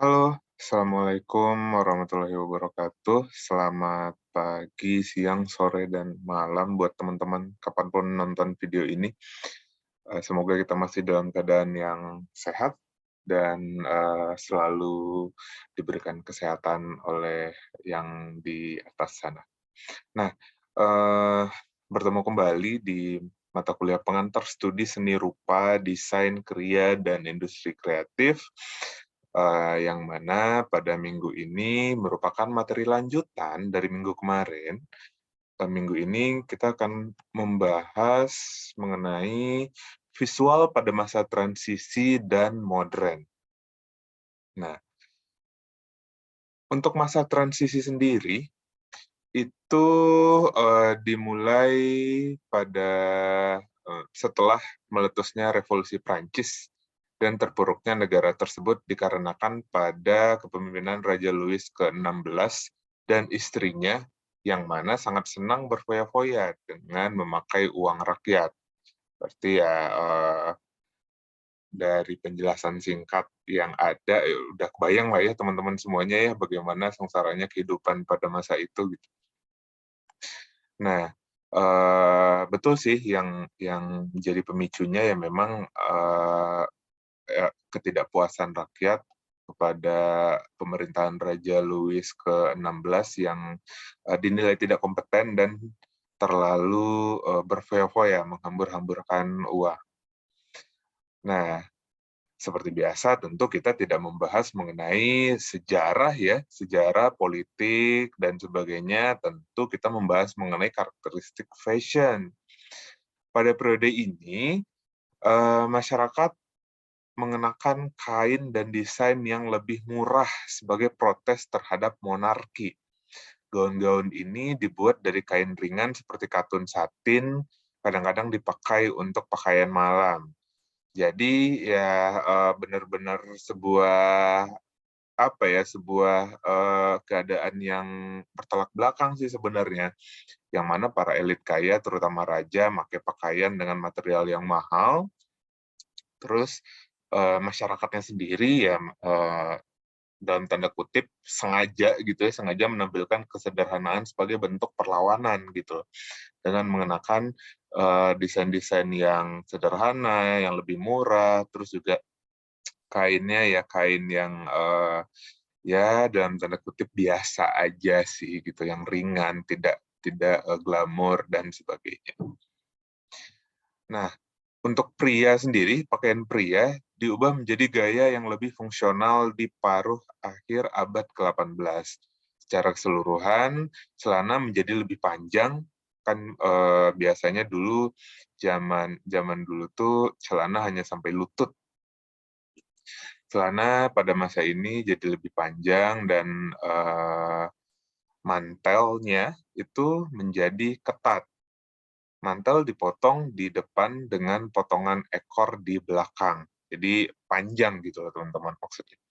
Halo, Assalamualaikum warahmatullahi wabarakatuh. Selamat pagi, siang, sore, dan malam buat teman-teman kapanpun nonton video ini. Semoga kita masih dalam keadaan yang sehat dan selalu diberikan kesehatan oleh yang di atas sana. Nah, eh, bertemu kembali di mata kuliah pengantar studi seni rupa, desain, kriya, dan industri kreatif, yang mana pada minggu ini merupakan materi lanjutan dari minggu kemarin. Minggu ini kita akan membahas mengenai visual pada masa transisi dan modern. Nah, untuk masa transisi sendiri, itu dimulai pada setelah meletusnya Revolusi Prancis dan terpuruknya negara tersebut dikarenakan pada kepemimpinan Raja Louis ke-16 dan istrinya yang mana sangat senang berfoya-foya dengan memakai uang rakyat. Berarti ya dari penjelasan singkat yang ada, ya udah kebayang lah ya teman-teman semuanya ya bagaimana sengsaranya kehidupan pada masa itu gitu. Nah, betul sih yang menjadi pemicunya ya memang, ya ketidakpuasan rakyat kepada pemerintahan Raja Louis ke-16 yang, dinilai tidak kompeten dan terlalu, berfoya-foya menghambur-hamburkan uang. Nah, seperti biasa tentu kita tidak membahas mengenai sejarah ya, sejarah politik dan sebagainya, tentu kita membahas mengenai karakteristik fashion. Pada periode ini, masyarakat mengenakan kain dan desain yang lebih murah sebagai protes terhadap monarki. Gaun-gaun ini dibuat dari kain ringan seperti katun satin, kadang-kadang dipakai untuk pakaian malam. Jadi ya, benar-benar sebuah apa ya, sebuah, keadaan yang bertolak belakang sih sebenarnya, yang mana para elit kaya terutama raja pakai pakaian dengan material yang mahal, terus, masyarakatnya sendiri ya, dalam tanda kutip sengaja gitu ya, sengaja menampilkan kesederhanaan sebagai bentuk perlawanan gitu, dengan mengenakan, desain-desain yang sederhana, yang lebih murah, terus juga kainnya ya kain yang, ya dalam tanda kutip biasa aja sih gitu, yang ringan, tidak tidak, glamor dan sebagainya. Nah, untuk pria sendiri, pakaian pria diubah menjadi gaya yang lebih fungsional di paruh akhir abad ke-18. Secara keseluruhan, celana menjadi lebih panjang, kan, biasanya dulu zaman zaman dulu tuh celana hanya sampai lutut. Celana pada masa ini jadi lebih panjang dan, mantelnya itu menjadi ketat. Mantel dipotong di depan dengan potongan ekor di belakang. Jadi panjang gitu loh teman-teman maksudnya.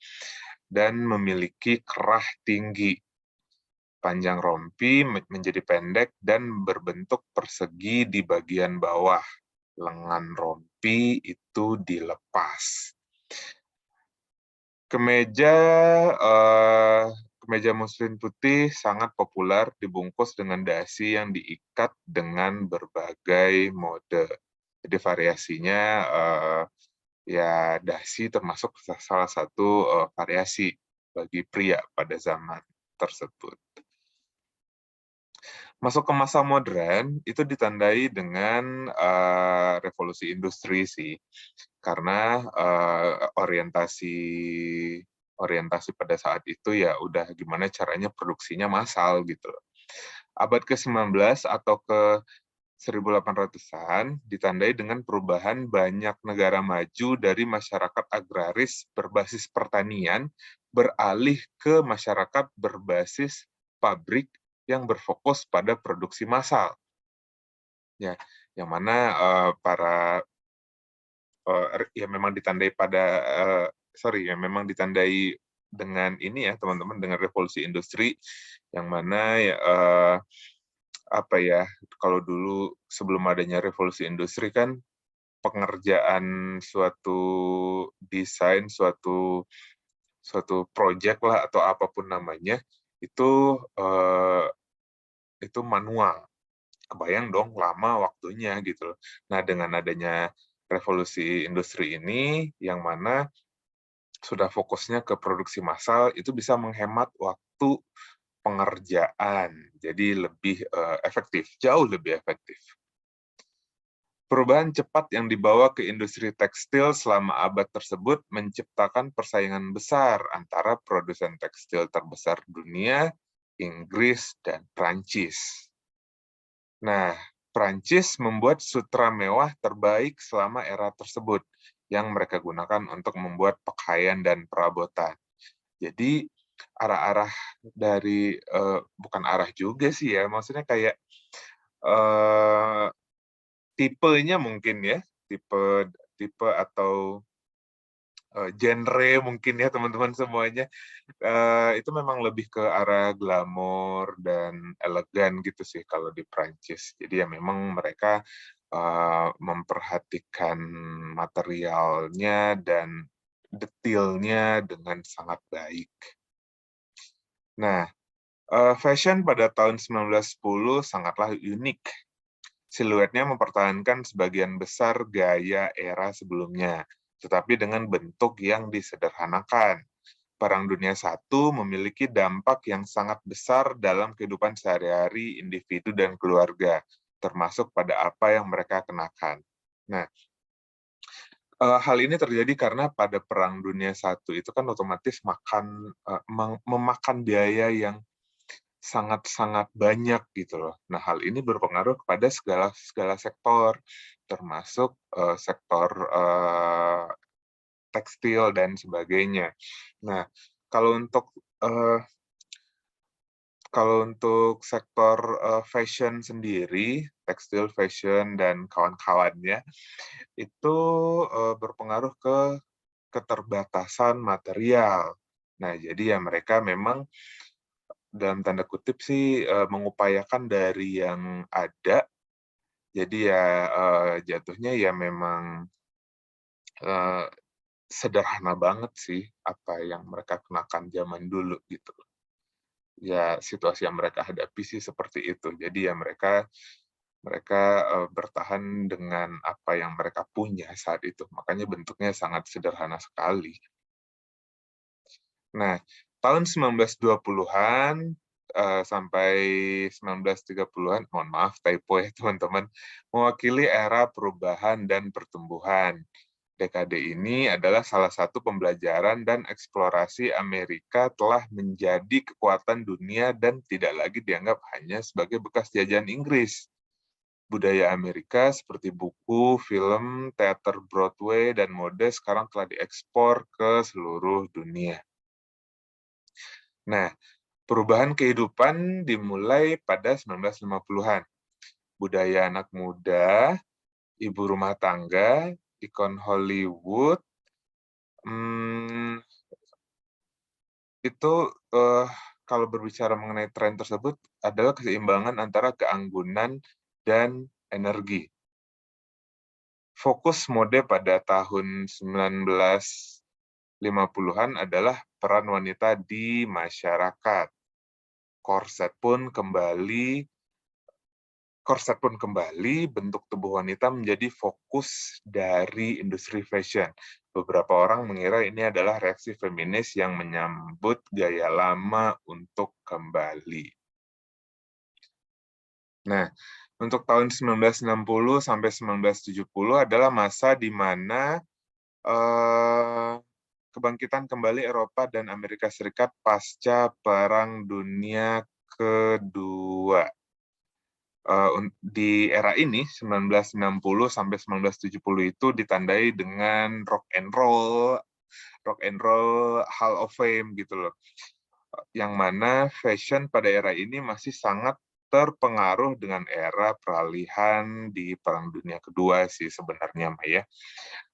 Dan memiliki kerah tinggi. Panjang rompi menjadi pendek dan berbentuk persegi di bagian bawah. Lengan rompi itu dilepas. Kemeja, kemeja muslin putih sangat populer dibungkus dengan dasi yang diikat dengan berbagai mode. Jadi variasinya, ya dasi termasuk salah satu, variasi bagi pria pada zaman tersebut. Masuk ke masa modern, itu ditandai dengan, revolusi industri sih. Karena, orientasi orientasi pada saat itu ya udah gimana caranya produksinya massal gitu loh. Abad ke-19 atau ke 1800-an ditandai dengan perubahan banyak negara maju dari masyarakat agraris berbasis pertanian beralih ke masyarakat berbasis pabrik yang berfokus pada produksi massal. Ya, yang mana, para ya memang ditandai pada, ya memang ditandai dengan ini ya teman-teman, dengan revolusi industri, yang mana ya, apa ya, kalau dulu sebelum adanya revolusi industri kan, pengerjaan suatu desain, suatu suatu project lah atau apapun namanya, itu manual. Kebayang dong lama waktunya gitu loh. Nah, dengan adanya revolusi industri ini, yang mana sudah fokusnya ke produksi massal, itu bisa menghemat waktu pengerjaan. Jadi lebih efektif, jauh lebih efektif. Perubahan cepat yang dibawa ke industri tekstil selama abad tersebut menciptakan persaingan besar antara produsen tekstil terbesar dunia, Inggris, dan Prancis. Nah, Prancis membuat sutra mewah terbaik selama era tersebut, yang mereka gunakan untuk membuat pakaian dan perabotan. Jadi, arah-arah dari, bukan arah juga sih ya, maksudnya kayak, eee, tipenya mungkin ya, tipe tipe atau, genre mungkin ya teman-teman semuanya, itu memang lebih ke arah glamor dan elegan gitu sih kalau di Prancis. Jadi ya memang mereka, memperhatikan materialnya dan detailnya dengan sangat baik. Nah, fashion pada tahun 1910 sangatlah unik. Siluetnya mempertahankan sebagian besar gaya era sebelumnya, tetapi dengan bentuk yang disederhanakan. Perang Dunia I memiliki dampak yang sangat besar dalam kehidupan sehari-hari individu dan keluarga, termasuk pada apa yang mereka kenakan. Nah, hal ini terjadi karena pada Perang Dunia I itu kan otomatis memakan biaya yang sangat-sangat banyak gitu loh. Nah, hal ini berpengaruh kepada segala segala sektor, termasuk, sektor, tekstil dan sebagainya. Nah, kalau untuk, eee, kalau untuk sektor, fashion sendiri, tekstil, fashion, dan kawan-kawannya, itu, berpengaruh ke keterbatasan material. Nah, jadi ya mereka memang dalam tanda kutip sih, mengupayakan dari yang ada, jadi ya, jatuhnya ya memang, eee, sederhana banget sih apa yang mereka kenakan zaman dulu gitu. Ya situasi yang mereka hadapi sih seperti itu. Jadi ya mereka mereka, bertahan dengan apa yang mereka punya saat itu, makanya bentuknya sangat sederhana sekali. Nah, tahun 1920-an, sampai 1930-an, mohon maaf typo ya teman-teman, mewakili era perubahan dan pertumbuhan. Dekade ini adalah salah satu pembelajaran dan eksplorasi Amerika telah menjadi kekuatan dunia dan tidak lagi dianggap hanya sebagai bekas jajahan Inggris. Budaya Amerika seperti buku, film, teater Broadway, dan mode sekarang telah diekspor ke seluruh dunia. Nah, perubahan kehidupan dimulai pada 1950-an. Budaya anak muda, ibu rumah tangga, ikon Hollywood, mmm, itu, kalau berbicara mengenai tren tersebut adalah keseimbangan antara keanggunan dan energi. Fokus mode pada tahun 1950-an adalah peran wanita di masyarakat. Korset pun kembali, bentuk tubuh wanita menjadi fokus dari industri fashion. Beberapa orang mengira ini adalah reaksi feminis yang menyambut gaya lama untuk kembali. Nah, untuk tahun 1960 sampai 1970 adalah masa di mana kebangkitan kembali Eropa dan Amerika Serikat pasca Perang Dunia Kedua. Di era ini 1960 sampai 1970 itu ditandai dengan rock and roll Hall of Fame gitu loh. Yang mana fashion pada era ini masih sangat terpengaruh dengan era peralihan di Perang Dunia Kedua sih sebenarnya mah ya.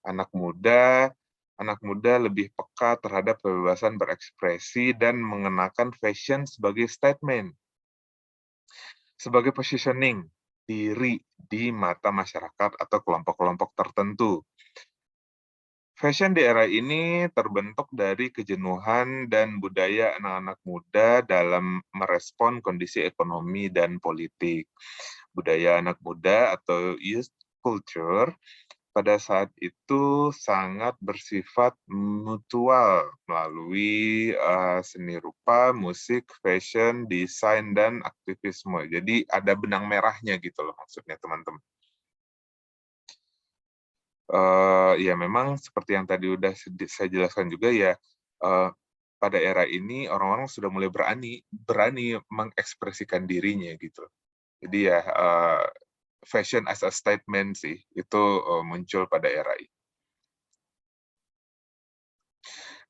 Anak muda anak muda lebih peka terhadap kebebasan berekspresi dan mengenakan fashion sebagai statement, sebagai positioning diri di mata masyarakat atau kelompok-kelompok tertentu. Fashion di era ini terbentuk dari kejenuhan dan budaya anak-anak muda dalam merespon kondisi ekonomi dan politik. Budaya anak muda atau youth culture pada saat itu sangat bersifat mutual melalui seni rupa, musik, fashion, desain, dan aktivisme. Jadi ada benang merahnya gitu loh maksudnya teman-teman. Ya memang seperti yang tadi udah saya jelaskan juga ya, pada era ini orang-orang sudah mulai berani mengekspresikan dirinya gitu. Jadi ya, fashion as a statement sih, itu, muncul pada era ini.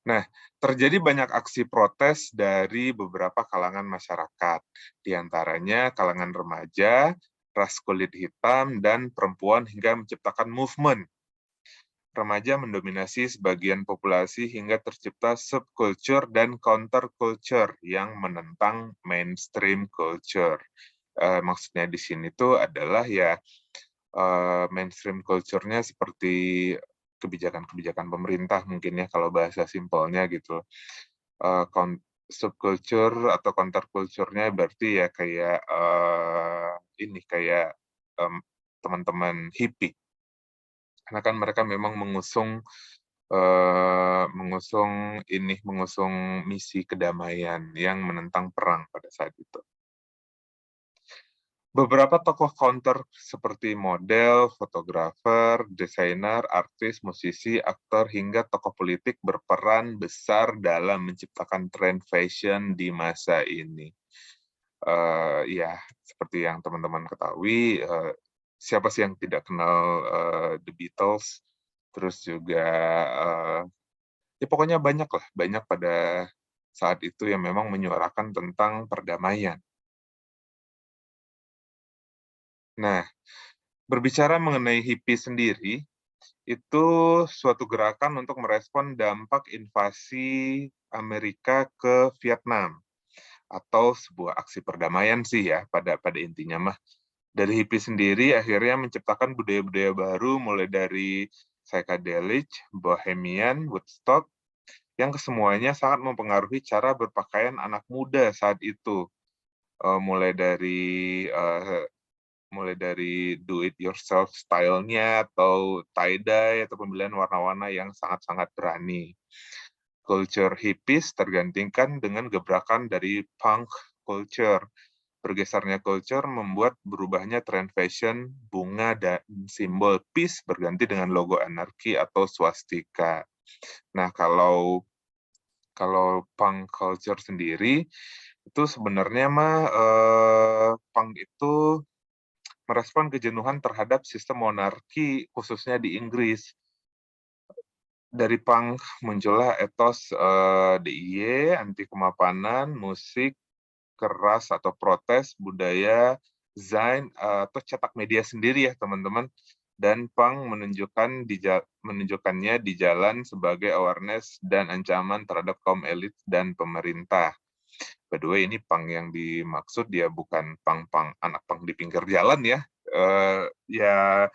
Nah, terjadi banyak aksi protes dari beberapa kalangan masyarakat, di antaranya kalangan remaja, ras kulit hitam, dan perempuan hingga menciptakan movement. Remaja mendominasi sebagian populasi hingga tercipta subculture dan counterculture yang menentang mainstream culture. Maksudnya di sini tuh adalah ya mainstream culture-nya seperti kebijakan-kebijakan pemerintah mungkin ya kalau bahasa simpelnya gitu. Subculture atau counterculture-nya berarti ya kayak ini kayak teman-teman hippie. Karena kan mereka memang mengusung misi kedamaian yang menentang perang pada saat itu. Beberapa tokoh counter seperti model, fotografer, desainer, artis, musisi, aktor, hingga tokoh politik berperan besar dalam menciptakan tren fashion di masa ini. Ya, seperti yang teman-teman ketahui, siapa sih yang tidak kenal The Beatles, terus juga ya pokoknya banyak lah, banyak pada saat itu yang memang menyuarakan tentang perdamaian. Nah, berbicara mengenai HIPI sendiri, itu suatu gerakan untuk merespon dampak invasi Amerika ke Vietnam, atau sebuah aksi perdamaian sih ya pada pada intinya mah. Dari HIPI sendiri akhirnya menciptakan budaya-budaya baru mulai dari psychedelic, bohemian, Woodstock, yang kesemuanya sangat mempengaruhi cara berpakaian anak muda saat itu. Eee, mulai dari, eee, mulai dari do it yourself style-nya atau tie-dye atau pemilihan warna-warna yang sangat-sangat berani. Culture hippies tergantikan dengan gebrakan dari punk culture. Bergesernya culture membuat berubahnya tren fashion, bunga, dan simbol peace berganti dengan logo anarki atau swastika. Nah, kalau kalau punk culture sendiri, itu sebenarnya mah, punk itu merespon kejenuhan terhadap sistem monarki, khususnya di Inggris. Dari punk muncullah etos, DIY, anti kemapanan, musik, keras atau protes, budaya, desain, atau cetak media sendiri ya teman-teman. Dan punk menunjukkannya di jalan sebagai awareness dan ancaman terhadap kaum elit dan pemerintah. By the way, ini punk yang dimaksud dia bukan punk-punk anak punk di pinggir jalan ya. Ya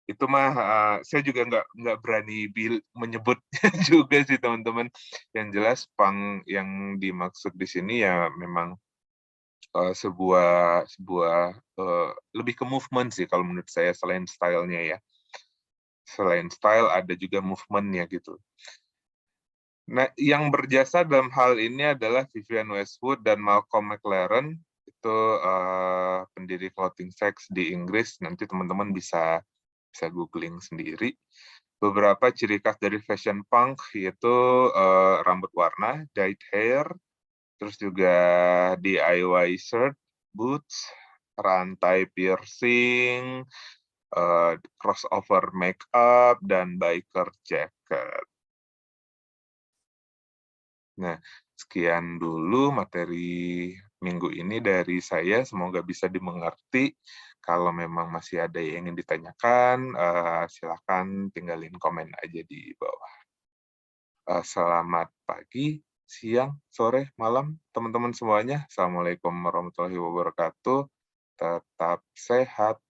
itu mah, saya juga nggak berani menyebutnya juga sih teman-teman. Yang jelas punk yang dimaksud di sini ya memang, sebuah sebuah, lebih ke movement sih kalau menurut saya selain style-nya ya. Selain style ada juga movement-nya gitu. Nah, yang berjasa dalam hal ini adalah Vivienne Westwood dan Malcolm McLaren, itu, pendiri Clothing Sachs di Inggris, nanti teman-teman bisa bisa googling sendiri. Beberapa ciri khas dari fashion punk yaitu, rambut warna, dyed hair, terus juga DIY shirt, boots, rantai piercing, crossover makeup, dan biker jacket. Nah, sekian dulu materi minggu ini dari saya, semoga bisa dimengerti. Kalau memang masih ada yang ingin ditanyakan, silakan tinggalin komen aja di bawah. Selamat pagi, siang, sore, malam, teman-teman semuanya. Assalamualaikum warahmatullahi wabarakatuh. Tetap sehat.